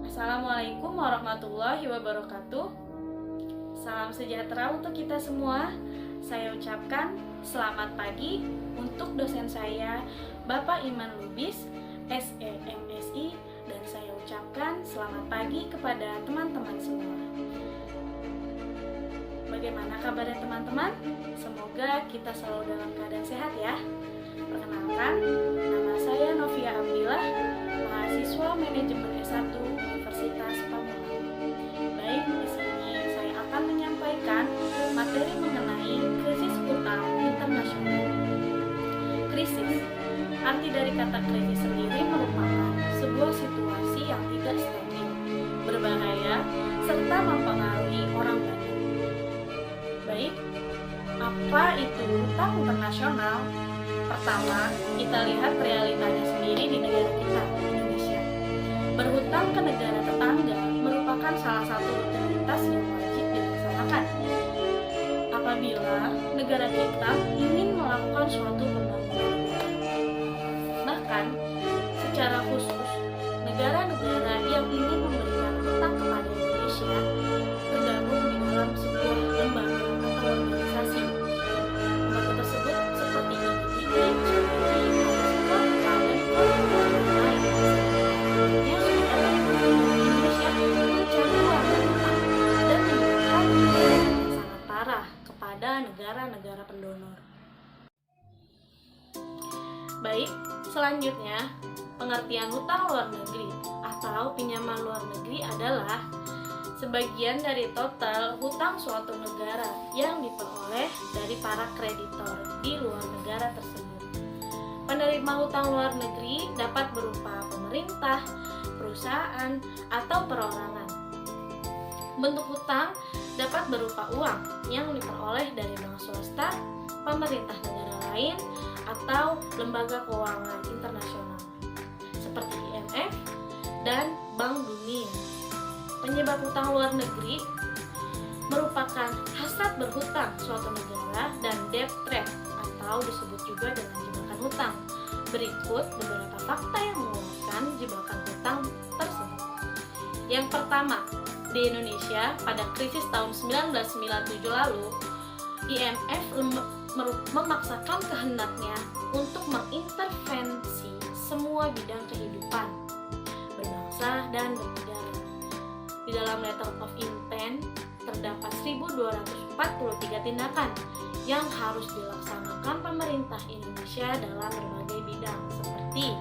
Assalamualaikum warahmatullahi wabarakatuh. Salam sejahtera untuk kita semua. Saya ucapkan selamat pagi untuk dosen saya, Bapak Iman Lubis, SEMSI, dan saya ucapkan selamat pagi kepada teman-teman semua. Bagaimana kabarnya teman-teman? Semoga kita selalu dalam keadaan sehat ya. Perkenalkan, nama saya Novia Abdillah, mahasiswa manajemen S1 Universitas Pamulang. Baik, di sini saya akan menyampaikan materi mengenai krisis utang internasional. Krisis, arti dari kata krisis sendiri merupakan sebuah situasi yang tidak stabil, berbahaya, serta mempengaruhi orang banyak. Baik, apa itu utang internasional? Pertama, kita lihat realitanya sendiri di negara kita, Indonesia. Berhutang ke negara tetangga merupakan salah satu rutinitas yang wajib dilaksanakan apabila negara kita ingin melakukan suatu pembangunan negara. Bahkan, secara khusus, negara-negara yang ingin memberikan hutang kepada Indonesia tergabung di dalam sebuah lembaga atau organisasi. Lembaga tersebut seperti negara-negara pendonor. Baik, selanjutnya pengertian hutang luar negeri atau pinjaman luar negeri adalah sebagian dari total hutang suatu negara yang diperoleh dari para kreditor di luar negara tersebut. Penerima hutang luar negeri dapat berupa pemerintah, perusahaan, atau perorangan. Bentuk hutang dapat berupa uang yang diperoleh dari bank swasta, pemerintah negara lain, atau lembaga keuangan internasional seperti IMF dan Bank Dunia. Penyebab hutang luar negeri merupakan hasrat berhutang suatu negara dan debt trap atau disebut juga dengan jebakan hutang. Berikut beberapa fakta yang menguatkan jebakan hutang tersebut. Yang pertama, di Indonesia pada krisis tahun 1997 lalu, IMF memaksakan kehendaknya untuk mengintervensi semua bidang kehidupan berbangsa dan bernegara. Di dalam letter of intent terdapat 1243 tindakan yang harus dilaksanakan pemerintah Indonesia dalam berbagai bidang seperti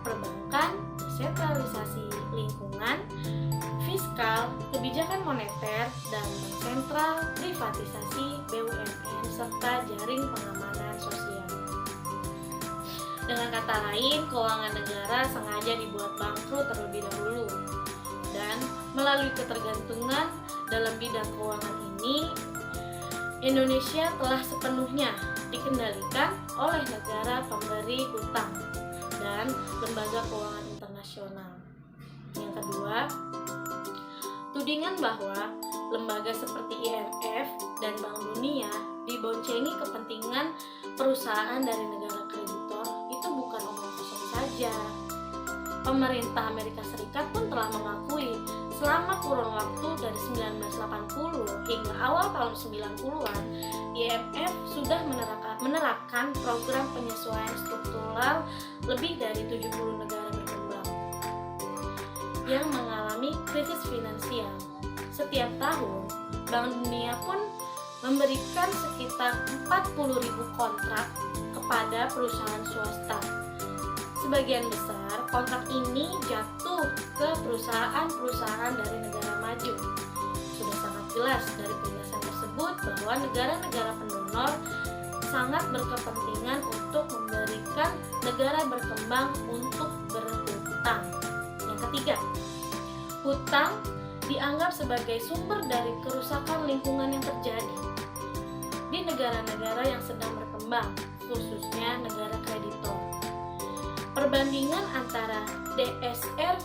perbankan, desentralisasi lingkungan, fiskal, kebijakan moneter, dan bank sentral, privatisasi, BUMN, serta jaring pengamanan sosial. Dengan kata lain, keuangan negara sengaja dibuat bangkrut terlebih dahulu. Dan melalui ketergantungan dalam bidang keuangan ini, Indonesia telah sepenuhnya dikendalikan oleh negara pemberi hutang dan lembaga keuangan internasional. Yang kedua, tudingan bahwa lembaga seperti IMF dan Bank Dunia diboncengi kepentingan perusahaan dari negara kreditor itu bukan omong kosong saja. Pemerintah Amerika Serikat pun telah mengakui selama kurun waktu dari 1980 hingga awal tahun 90-an, IMF sudah menerapkan program penyesuaian struktural lebih dari 70 negara berkembang yang mengalami krisis finansial. Setiap tahun, Bank Dunia pun memberikan sekitar 40.000 kontrak kepada perusahaan swasta. Sebagian besar kontrak ini jatuh ke perusahaan-perusahaan dari negara maju. Sudah sangat jelas dari penjelasan tersebut bahwa negara-negara pendonor sangat berkepentingan untuk memberikan negara berkembang untuk berhutang. Yang ketiga, hutang dianggap sebagai sumber dari kerusakan lingkungan yang terjadi di negara-negara yang sedang berkembang, khususnya negara kreditor. Perbandingan antara DSR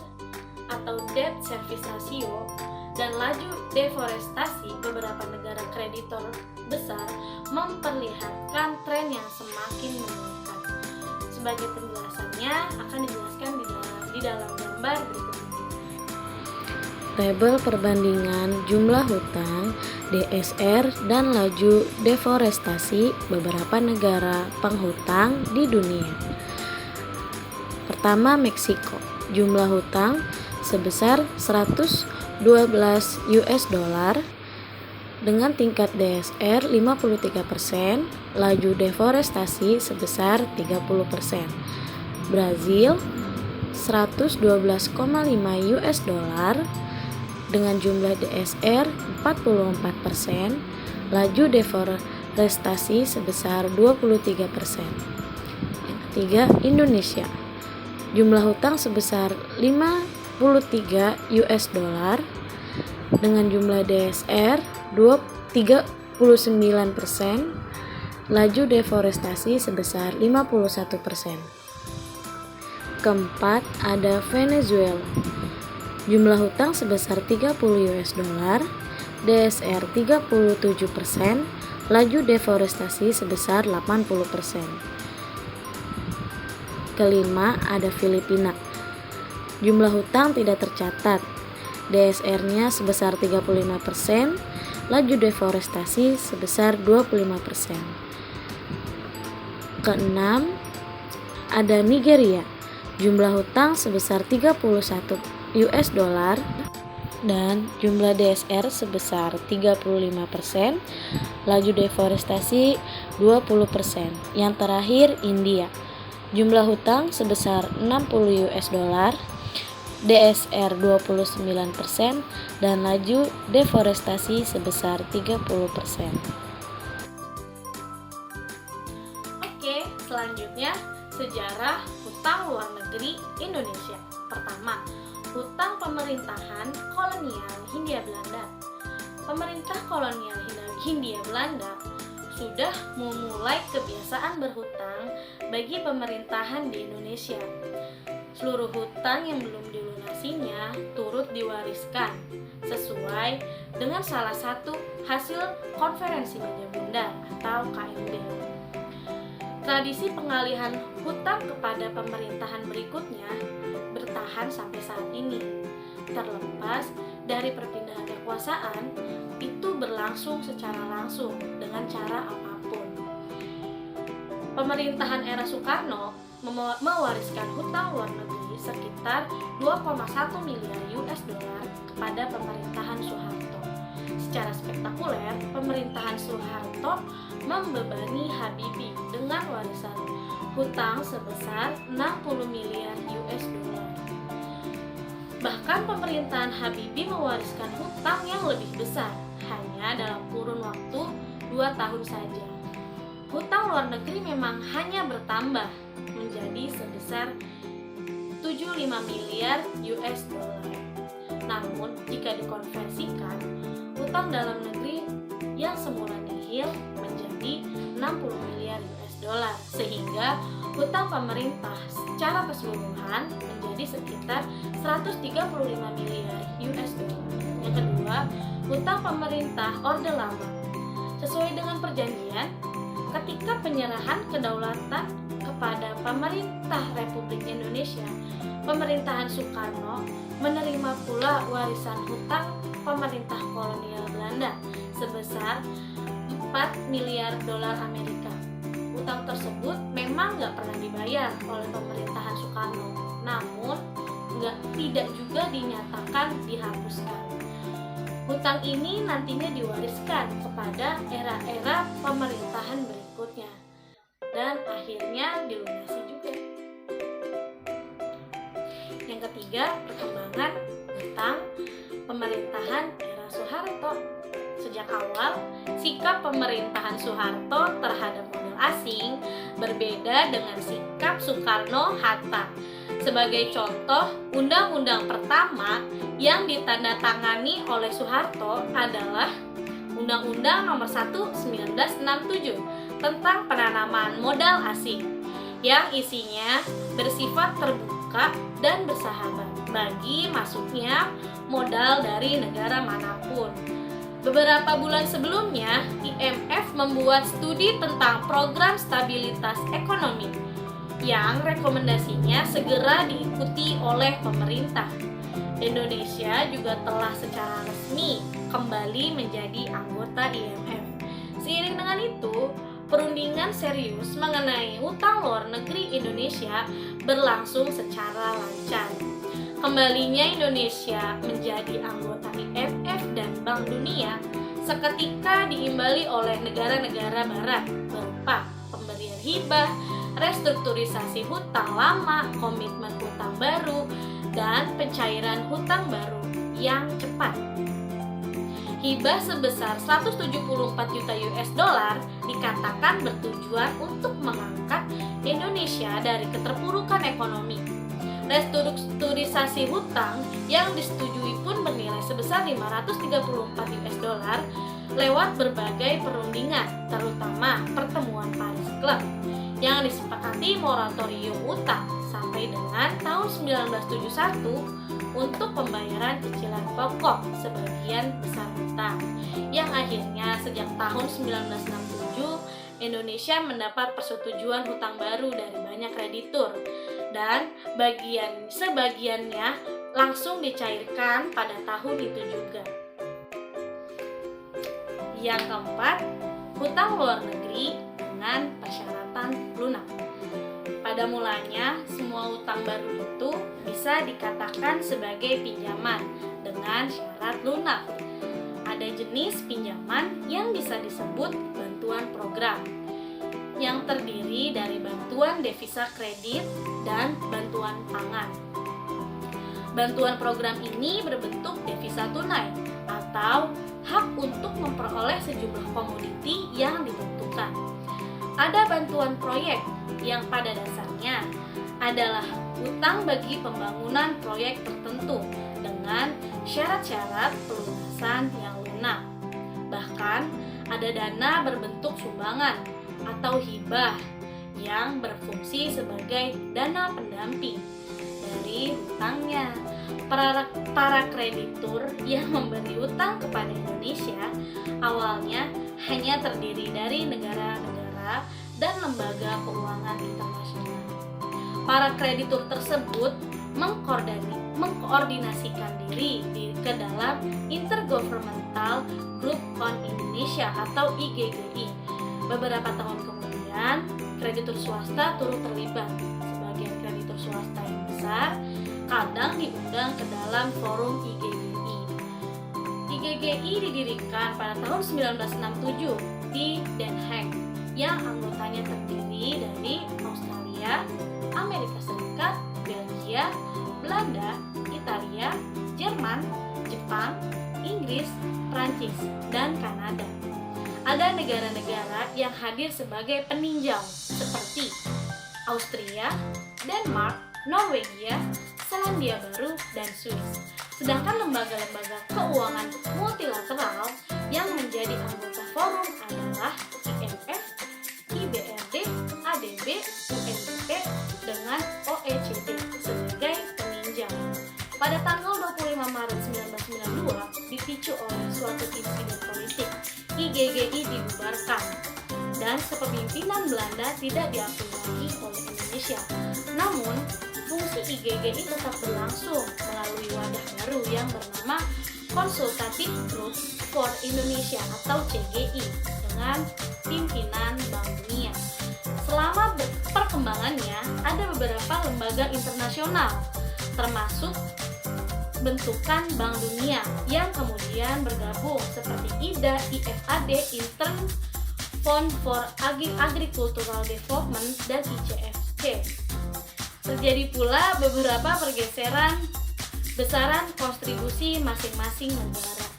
atau Debt Service Ratio dan laju deforestasi beberapa negara kreditor besar memperlihatkan tren yang semakin meningkat. Sebagai penjelasannya akan dijelaskan di dalam gambar berikut ini. Tabel perbandingan jumlah hutang, DSR, dan laju deforestasi beberapa negara penghutang di dunia. Pertama, Meksiko. Jumlah hutang sebesar 112 US dollar dengan tingkat DSR 53%, laju deforestasi sebesar 30%. Brazil 112,5 US dollar dengan jumlah DSR 44%, laju deforestasi sebesar 23%. Yang ketiga, Indonesia. Jumlah hutang sebesar 53 US dollar dengan jumlah DSR 39%, laju deforestasi sebesar 51%. Keempat, ada Venezuela. Jumlah hutang sebesar 30 US dollar, DSR 37%, laju deforestasi sebesar 80%. Kelima, ada Filipina. Jumlah hutang tidak tercatat, DSR-nya sebesar 35%, laju deforestasi sebesar 25%. Keenam, ada Nigeria. Jumlah hutang sebesar 31 US dollar dan jumlah DSR sebesar 35%, laju deforestasi 20%. Yang terakhir, India. Jumlah hutang sebesar 60 US dollar, DSR 29% dan laju deforestasi sebesar 30%. Oke, selanjutnya sejarah hutang luar negeri Indonesia. Pertama, hutang pemerintahan kolonial Hindia Belanda. Pemerintah kolonial Hindia Belanda sudah memulai kebiasaan berhutang bagi pemerintahan di Indonesia. Seluruh hutang yang belum dilunasinya turut diwariskan sesuai dengan salah satu hasil konferensi meja bundar atau KMB. Tradisi pengalihan hutang kepada pemerintahan berikutnya bertahan sampai saat ini. Terlepas dari perpindahan kekuasaan, itu berlangsung secara langsung dengan cara apapun. Pemerintahan era Soekarno mewariskan hutang luar negeri sekitar 2,1 miliar US dollar kepada pemerintahan Soeharto. Secara spektakuler, pemerintahan Soeharto membebani Habibie dengan warisan hutang sebesar 60 miliar US dollar. Bahkan pemerintahan Habibie mewariskan hutang yang lebih besar hanya dalam kurun waktu 2 tahun saja. Hutang luar negeri memang hanya bertambah menjadi sebesar 75 miliar US dollar. Namun jika dikonversikan, hutang dalam negeri yang semula nihil menjadi 60 miliar US dollar, sehingga hutang pemerintah secara keseluruhan menjadi sekitar 135 miliar US dollar. Yang kedua, hutang pemerintah Orde Lama. Sesuai dengan perjanjian, ketika penyerahan kedaulatan kepada pemerintah Republik Indonesia, pemerintahan Soekarno menerima pula warisan hutang pemerintah kolonial Belanda sebesar 4 miliar dolar Amerika. Hutang tersebut memang nggak pernah dibayar oleh pemerintahan Soekarno, namun tidak juga dinyatakan dihapuskan. Hutang ini nantinya diwariskan kepada era-era pemerintahan berikutnya dan akhirnya dilunasi juga. Yang ketiga, perkembangan hutang pemerintahan era Soeharto. Sejak awal, sikap pemerintahan Soeharto terhadap modal asing berbeda dengan sikap Soekarno-Hatta. Sebagai contoh, undang-undang pertama yang ditandatangani oleh Soeharto adalah Undang-Undang Nomor 1 1967 tentang penanaman modal asing yang isinya bersifat terbuka dan bersahabat. bagi masuknya modal dari negara manapun. Beberapa bulan sebelumnya, IMF membuat studi tentang program stabilitas ekonomi yang rekomendasinya segera diikuti oleh pemerintah. Indonesia juga telah secara resmi kembali menjadi anggota IMF. Seiring dengan itu, perundingan serius mengenai utang luar negeri Indonesia berlangsung secara lancar. Kembalinya Indonesia menjadi anggota IMF dan Bank Dunia seketika diimbali oleh negara-negara barat berupa pemberian hibah, restrukturisasi hutang lama, komitmen hutang baru, dan pencairan hutang baru yang cepat. Hibah sebesar 174 juta US dollar dikatakan bertujuan untuk mengangkat Indonesia dari keterpurukan ekonomi. Restrukturisasi hutang yang disetujui pun bernilai sebesar 534 US dollar lewat berbagai perundingan, terutama pertemuan Paris Club yang disepakati moratorium utang sampai dengan tahun 1971 untuk pembayaran cicilan pokok sebagian besar hutang, yang akhirnya sejak tahun 1967 Indonesia mendapat persetujuan hutang baru dari banyak kreditur dan sebagiannya langsung dicairkan pada tahun itu juga. Yang keempat, hutang luar negeri dengan persyaratan lunak. Pada mulanya, semua hutang baru itu bisa dikatakan sebagai pinjaman dengan syarat lunak. Ada jenis pinjaman yang bisa disebut bantuan program, yang terdiri dari bantuan devisa kredit dan bantuan pangan. Bantuan program ini berbentuk devisa tunai atau hak untuk memperoleh sejumlah komoditi yang ditentukan. Ada bantuan proyek yang pada dasarnya adalah hutang bagi pembangunan proyek tertentu dengan syarat-syarat pelunasan yang lunak. Bahkan ada dana berbentuk sumbangan atau hibah yang berfungsi sebagai dana pendamping dari hutangnya. Para kreditur yang memberi hutang kepada Indonesia awalnya hanya terdiri dari negara-negara dan lembaga keuangan internasional. Para kreditur tersebut mengkoordinasikan diri ke dalam Intergovernmental Group on Indonesia atau IGGI. Beberapa tahun kemudian, kreditur swasta turut terlibat. Sebagian kreditur swasta yang besar kadang diundang ke dalam forum IGGI. IGGI didirikan pada tahun 1967 di Den Haag, yang anggotanya terdiri dari Australia, Amerika Serikat, Belgia, Belanda, Italia, Jerman, Jepang, Inggris, Prancis, dan Kanada. Ada negara-negara yang hadir sebagai peninjau seperti Austria, Denmark, Norwegia, Selandia Baru, dan Swiss. Sedangkan lembaga-lembaga keuangan multilateral yang menjadi anggota forum adalah IMF, IBRD, ADB, UNDP, dengan OECD sebagai peninjau. Pada tanggal 25 Maret 1992, dipicu oleh suatu insiden politik, IGGI dibubarkan dan kepemimpinan Belanda tidak diakui lagi oleh Indonesia. Namun, fungsi IGGI tetap berlangsung melalui wadah baru yang bernama Consultative Group for Indonesia atau CGI dengan pimpinan Bank Dunia. Selama perkembangannya, ada beberapa lembaga internasional, termasuk bentukan Bank Dunia yang kemudian bergabung seperti IDA, IFAD, Intern Fund for Agricultural Development, dan ICFC. Terjadi pula beberapa pergeseran besaran kontribusi masing-masing negara.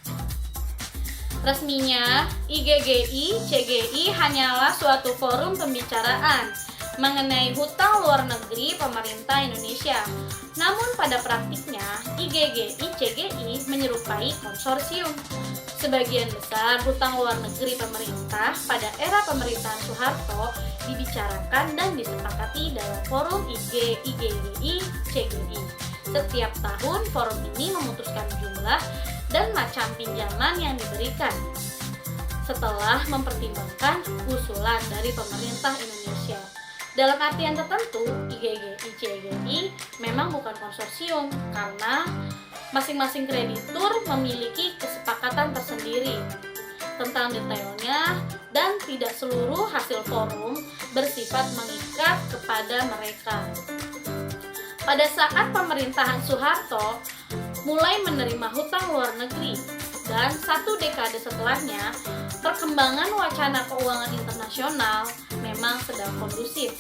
Resminya, IGGI, CGI hanyalah suatu forum pembicaraan mengenai hutang luar negeri pemerintah Indonesia. Namun pada praktiknya, IGGI, CGI menyerupai konsorsium. Sebagian besar hutang luar negeri pemerintah pada era pemerintahan Soeharto dibicarakan dan disepakati dalam forum IGGI, CGI. Setiap tahun, forum ini memutuskan jumlah dan macam pinjaman yang diberikan setelah mempertimbangkan usulan dari pemerintah Indonesia. Dalam artian tertentu, ICGI memang bukan konsorsium karena masing-masing kreditur memiliki kesepakatan tersendiri tentang detailnya dan tidak seluruh hasil forum bersifat mengikat kepada mereka. Pada saat pemerintahan Soeharto mulai menerima hutang luar negeri dan 1 dekade setelahnya, perkembangan wacana keuangan internasional memang sedang kondusif.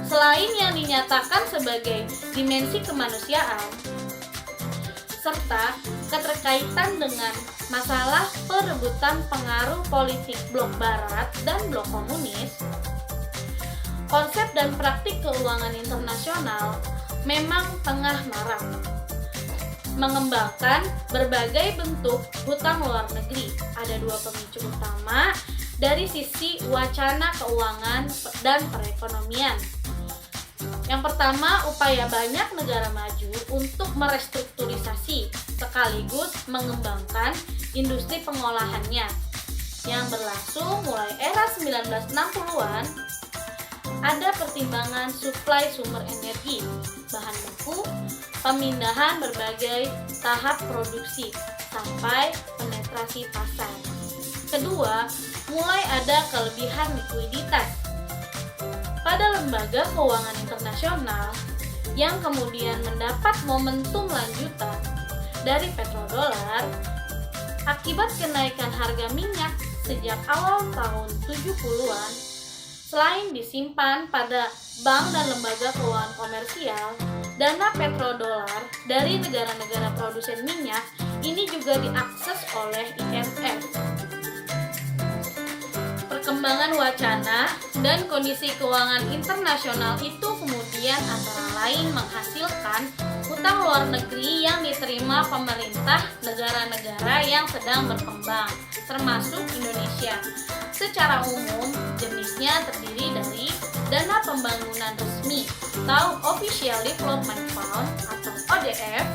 Selain yang dinyatakan sebagai dimensi kemanusiaan, serta keterkaitan dengan masalah perebutan pengaruh politik blok barat dan blok komunis, konsep dan praktik keuangan internasional memang tengah marak, mengembangkan berbagai bentuk hutang luar negeri. Ada 2 pemicu utama dari sisi wacana keuangan dan perekonomian. Yang pertama, upaya banyak negara maju untuk merestrukturisasi sekaligus mengembangkan industri pengolahannya yang berlangsung mulai era 1960-an. Ada pertimbangan suplai sumber energi, bahan baku, pemindahan berbagai tahap produksi sampai penetrasi pasar. Kedua, mulai ada kelebihan likuiditas pada lembaga keuangan internasional yang kemudian mendapat momentum lanjutan dari petrodolar akibat kenaikan harga minyak sejak awal tahun 70-an. Selain disimpan pada bank dan lembaga keuangan komersial, dana petrodolar dari negara-negara produsen minyak ini juga diakses oleh IMF. Perkembangan wacana dan kondisi keuangan internasional itu kemudian antara lain menghasilkan hutang luar negeri yang diterima pemerintah negara-negara yang sedang berkembang, termasuk Indonesia. Secara umum, jenisnya terdiri dari dana pembangunan resmi atau Official Development Fund atau ODF,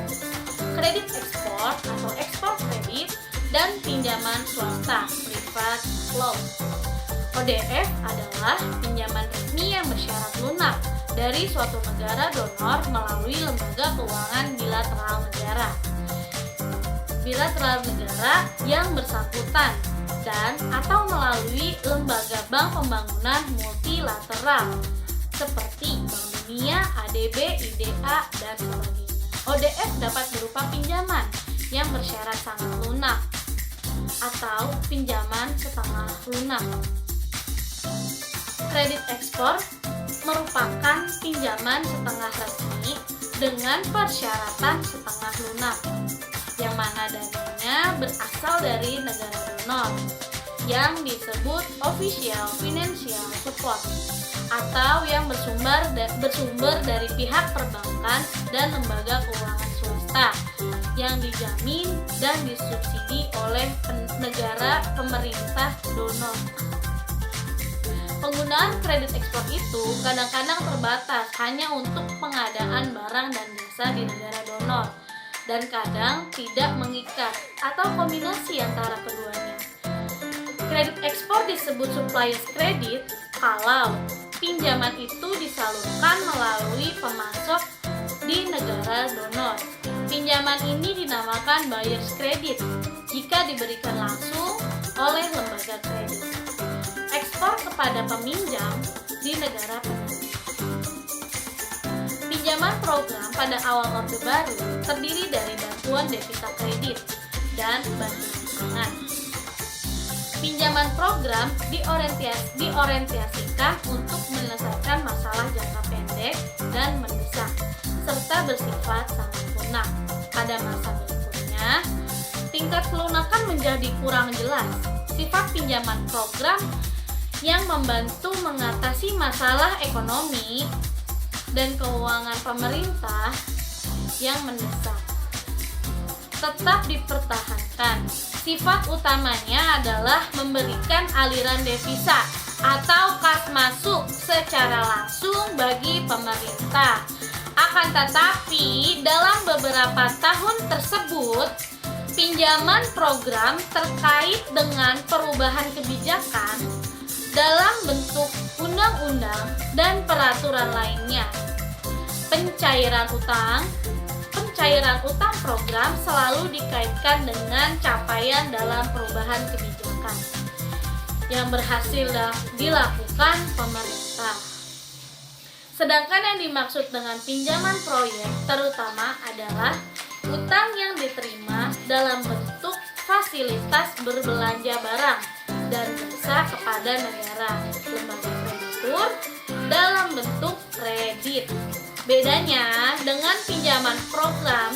kredit ekspor atau ekspor kredit, dan pinjaman swasta (private loan). ODF adalah pinjaman resmi yang bersyarat lunak dari suatu negara donor melalui lembaga keuangan bilateral negara yang bersangkutan dan atau melalui lembaga bank pembangunan multilateral seperti Bank Dunia, ADB, IDA, dan sebagainya. ODF dapat berupa pinjaman yang bersyarat sangat lunak atau pinjaman setengah lunak. Kredit ekspor merupakan pinjaman setengah resmi dengan persyaratan setengah lunak, yang mana dananya berasal dari negara donor yang disebut Official Financial Support atau yang bersumber dari pihak perbankan dan lembaga keuangan swasta yang dijamin dan disubsidi oleh negara pemerintah donor. Penggunaan kredit ekspor itu kadang-kadang terbatas hanya untuk pengadaan barang dan jasa di negara donor dan kadang tidak mengikat atau kombinasi antara keduanya. Kredit ekspor disebut suppliers credit kalau pinjaman itu disalurkan melalui pemasok di negara donor. Pinjaman ini dinamakan buyer's credit jika diberikan langsung oleh lembaga kredit. Ekspor kepada peminjam di negara penerima. Pinjaman program pada awal Orde Baru terdiri dari bantuan devisa kredit dan bantuan pangan. Pinjaman program diorientasikan untuk menyelesaikan masalah jangka pendek dan mendesak, serta bersifat sangat lunak. Pada masa berikutnya, tingkat kelunakan menjadi kurang jelas. Sifat pinjaman program yang membantu mengatasi masalah ekonomi dan keuangan pemerintah yang mendesak tetap dipertahankan. Sifat utamanya adalah memberikan aliran devisa atau kas masuk secara langsung bagi pemerintah. Akan tetapi, dalam beberapa tahun tersebut, pinjaman program terkait dengan perubahan kebijakan dalam bentuk undang-undang dan peraturan lainnya. Pencairan utang program selalu dikaitkan dengan capaian dalam perubahan kebijakan yang berhasil dilakukan pemerintah. Sedangkan yang dimaksud dengan pinjaman proyek terutama adalah utang yang diterima dalam bentuk fasilitas berbelanja barang dan jasa kepada negara, lembaga kreditur dalam bentuk kredit. Bedanya dengan pinjaman program,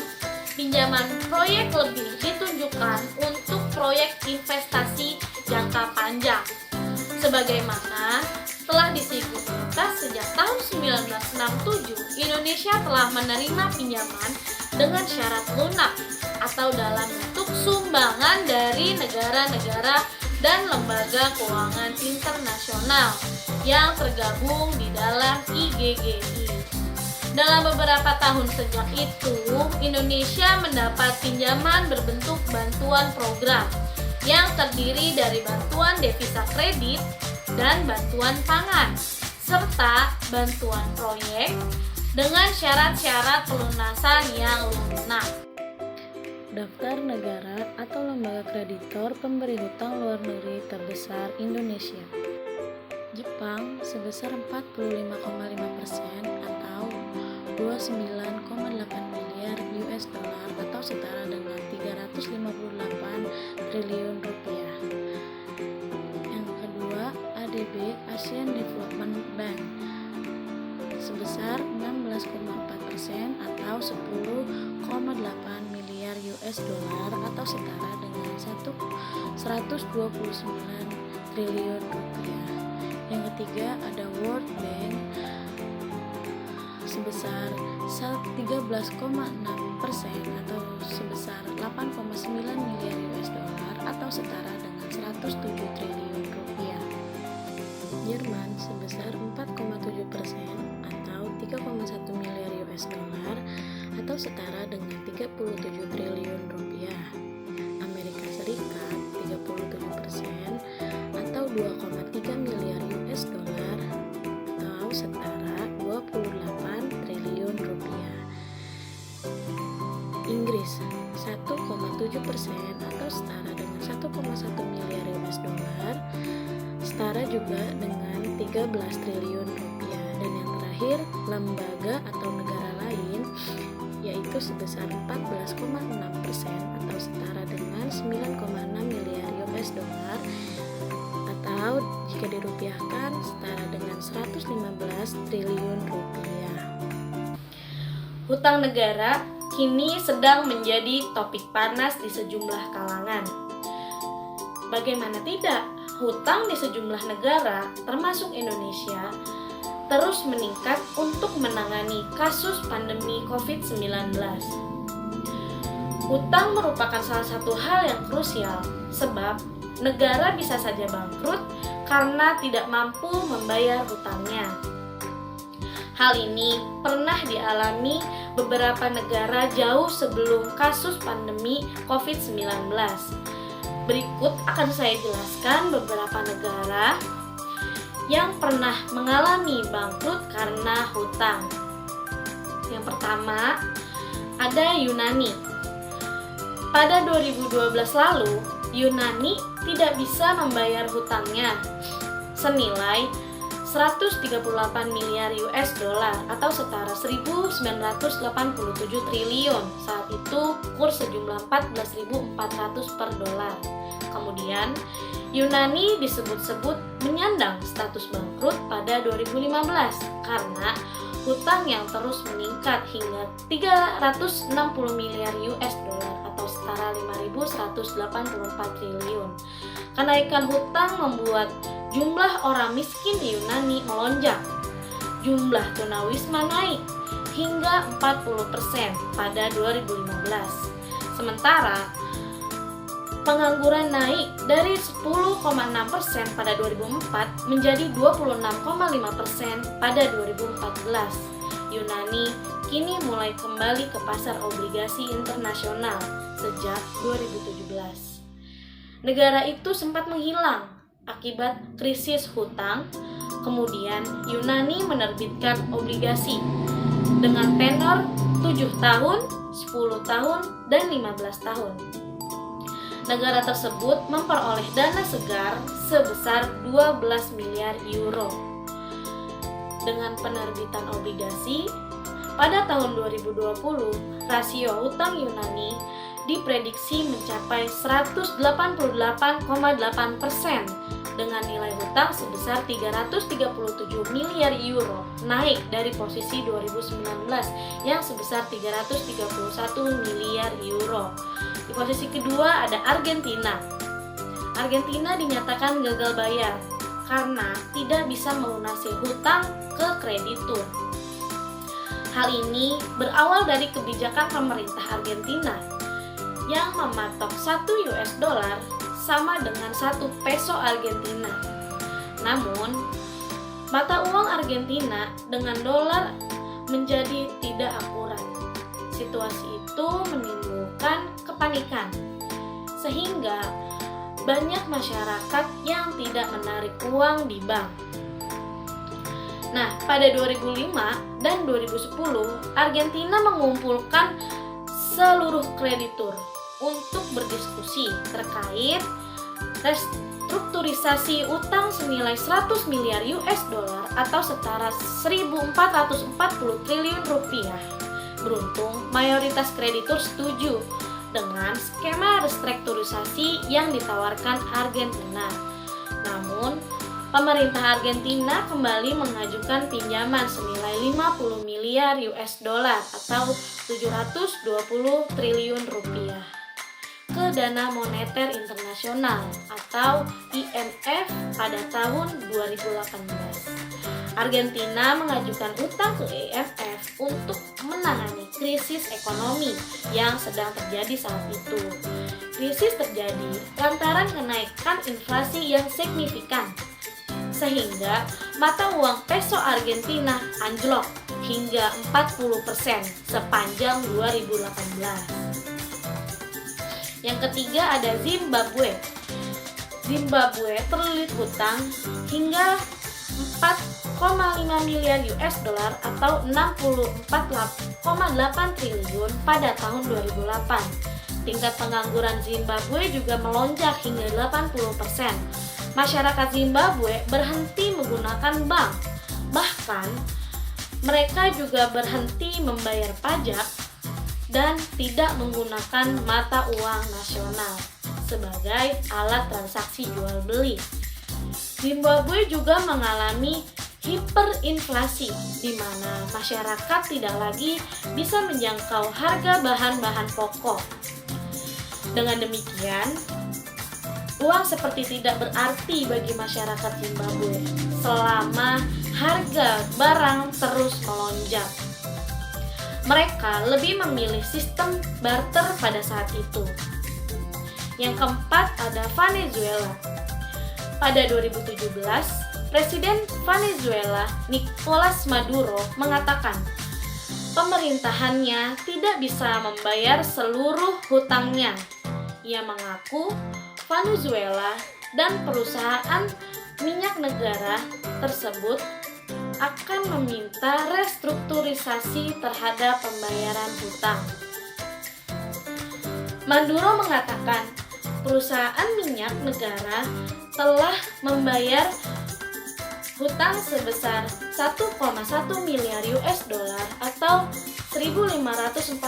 pinjaman proyek lebih ditunjukkan untuk proyek investasi jangka panjang. Sebagaimana telah disebutkan sejak tahun 1967, Indonesia telah menerima pinjaman dengan syarat lunak atau dalam bentuk sumbangan dari negara-negara dan lembaga keuangan internasional yang tergabung di dalam IGGI. Dalam beberapa tahun sejak itu, Indonesia mendapat pinjaman berbentuk bantuan program yang terdiri dari bantuan devisa kredit dan bantuan pangan, serta bantuan proyek dengan syarat-syarat pelunasan yang lunak. Daftar negara atau lembaga kreditor pemberi hutang luar negeri terbesar Indonesia. Jepang sebesar 45,5% atau 29,8 miliar US dollar atau setara dengan 358 triliun rupiah. Yang kedua, ADB Asian Development Bank sebesar 16,4% atau 10,8 miliar US dollar atau setara dengan 129 triliun rupiah. Yang ketiga ada World Bank sebesar 13,6% atau sebesar 8,9 miliar US dollar atau setara dengan 107 triliun rupiah. Jerman sebesar 4,7% atau 3,1 miliar US dollar atau setara dengan 37 triliun rupiah. Amerika Serikat 37% atau 2,3 miliar US dollar atau setara 28 triliun rupiah. Inggris 1,7% atau setara dengan 1,1 miliar US dollar setara juga dengan 13 triliun rupiah. Dan yang terakhir, lembaga atau negara lain yaitu sebesar 14,6% atau setara dengan 9,6 miliar US dollar atau jika dirupiahkan setara dengan 115 triliun rupiah. Hutang negara kini sedang menjadi topik panas di sejumlah kalangan. Bagaimana tidak, hutang di sejumlah negara, termasuk Indonesia, terus meningkat untuk menangani kasus pandemi COVID-19. Hutang merupakan salah satu hal yang krusial, sebab negara bisa saja bangkrut karena tidak mampu membayar hutangnya. Hal ini pernah dialami beberapa negara jauh sebelum kasus pandemi COVID-19. Berikut akan saya jelaskan beberapa negara yang pernah mengalami bangkrut karena hutang. Yang pertama, ada Yunani. Pada 2012 lalu, Yunani tidak bisa membayar hutangnya senilai 138 miliar US dollar atau setara 1.987 triliun. Saat itu kurs sejumlah 14.400 per dolar. Kemudian Yunani disebut-sebut menyandang status bangkrut pada 2015 karena hutang yang terus meningkat hingga 360 miliar US dollar atau setara 5.184 triliun. Kenaikan hutang membuat jumlah orang miskin di Yunani melonjak. Jumlah tunawisma naik hingga 40% pada 2015. Sementara pengangguran naik dari 10,6% pada 2004 menjadi 26,5% pada 2014. Yunani kini mulai kembali ke pasar obligasi internasional sejak 2017. Negara itu sempat menghilang akibat krisis hutang. Kemudian Yunani menerbitkan obligasi dengan tenor 7 tahun, 10 tahun, dan 15 tahun. Negara tersebut memperoleh dana segar sebesar 12 miliar euro. Dengan penerbitan obligasi, pada tahun 2020, rasio hutang Yunani diprediksi mencapai 188,8% dengan nilai hutang sebesar 337 miliar euro, naik dari posisi 2019 yang sebesar 331 miliar euro. Di posisi kedua ada Argentina. Argentina dinyatakan gagal bayar karena tidak bisa melunasi hutang ke kreditur. Hal ini berawal dari kebijakan pemerintah Argentina yang mematok 1 US dollar sama dengan 1 peso Argentina. Namun, mata uang Argentina dengan dolar menjadi tidak akurat. Situasi itu menimbulkan kepanikan, sehingga banyak masyarakat yang tidak menarik uang di bank. Nah, pada 2005 dan 2010, Argentina mengumpulkan seluruh kreditur untuk berdiskusi terkait restrukturisasi utang senilai 100 miliar US dollar atau setara 1.440 triliun rupiah. Beruntung mayoritas kreditur setuju dengan skema restrukturisasi yang ditawarkan Argentina. Namun, pemerintah Argentina kembali mengajukan pinjaman senilai 50 miliar US dollar atau 720 triliun rupiah ke Dana Moneter Internasional atau IMF pada tahun 2018. Argentina mengajukan utang ke IMF untuk menangani krisis ekonomi yang sedang terjadi saat itu. Krisis terjadi lantaran kenaikan inflasi yang signifikan, sehingga mata uang peso Argentina anjlok hingga 40% sepanjang 2018. Yang ketiga ada Zimbabwe. Zimbabwe terlilit hutang hingga 4,5 miliar US dollar atau 64,8 triliun pada tahun 2008. Tingkat pengangguran Zimbabwe juga melonjak hingga 80%. Masyarakat Zimbabwe berhenti menggunakan bank. Bahkan, mereka juga berhenti membayar pajak dan tidak menggunakan mata uang nasional sebagai alat transaksi jual beli. Zimbabwe juga mengalami hiperinflasi, di mana masyarakat tidak lagi bisa menjangkau harga bahan-bahan pokok. Dengan demikian, uang seperti tidak berarti bagi masyarakat Zimbabwe selama harga barang terus melonjak. Mereka lebih memilih sistem barter pada saat itu. Yang keempat ada Venezuela. Pada 2017, Presiden Venezuela Nicolas Maduro mengatakan pemerintahannya tidak bisa membayar seluruh hutangnya. Ia mengaku Venezuela dan perusahaan minyak negara tersebut akan meminta restrukturisasi terhadap pembayaran hutang. Maduro mengatakan perusahaan minyak negara telah membayar hutang sebesar 1,1 miliar US dollar atau 1.548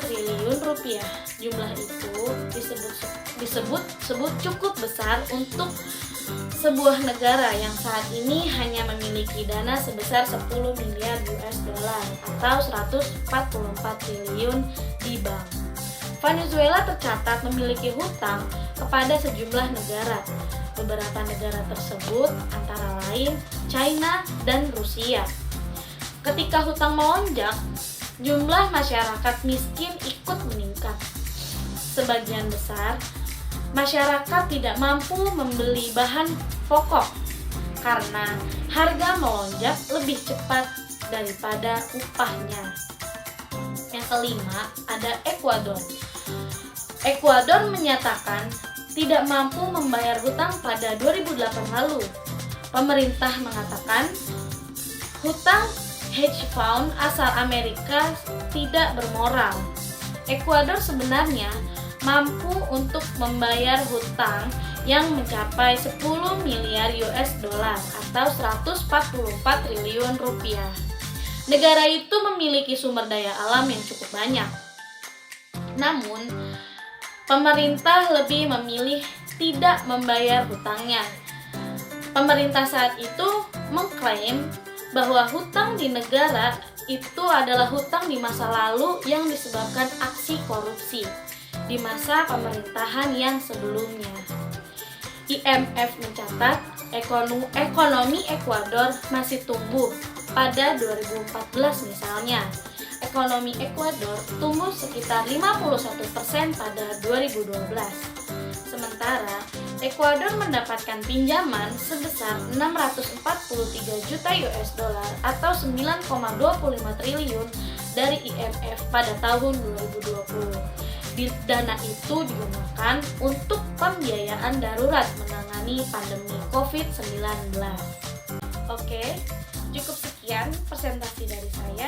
triliun rupiah. Jumlah itu disebut cukup besar untuk sebuah negara yang saat ini hanya memiliki dana sebesar 10 miliar US dollar atau 144 triliun di bank. Venezuela tercatat memiliki hutang kepada sejumlah negara. Beberapa negara tersebut antara lain China dan Rusia. Ketika hutang melonjak, jumlah masyarakat miskin ikut meningkat. Sebagian besar masyarakat tidak mampu membeli bahan pokok karena harga melonjak lebih cepat daripada upahnya. Yang kelima, ada Ekuador. Ekuador menyatakan tidak mampu membayar hutang pada 2008 lalu. Pemerintah mengatakan hutang hedge fund asal Amerika tidak bermoral. Ekuador sebenarnya mampu untuk membayar hutang yang mencapai 10 miliar US dollar atau 144 triliun rupiah. Negara itu memiliki sumber daya alam yang cukup banyak. Namun, pemerintah lebih memilih tidak membayar hutangnya. Pemerintah saat itu mengklaim bahwa hutang di negara itu adalah hutang di masa lalu yang disebabkan aksi korupsi di masa pemerintahan yang sebelumnya. IMF mencatat ekonomi Ekuador masih tumbuh. Pada 2014 misalnya, ekonomi Ekuador tumbuh sekitar 51% pada 2012. Sementara, Ekuador mendapatkan pinjaman sebesar 643 juta US dollar atau 9,25 triliun dari IMF pada tahun 2020. Dana itu digunakan untuk pembiayaan darurat menangani pandemi COVID-19. Oke, cukup sekian presentasi dari saya.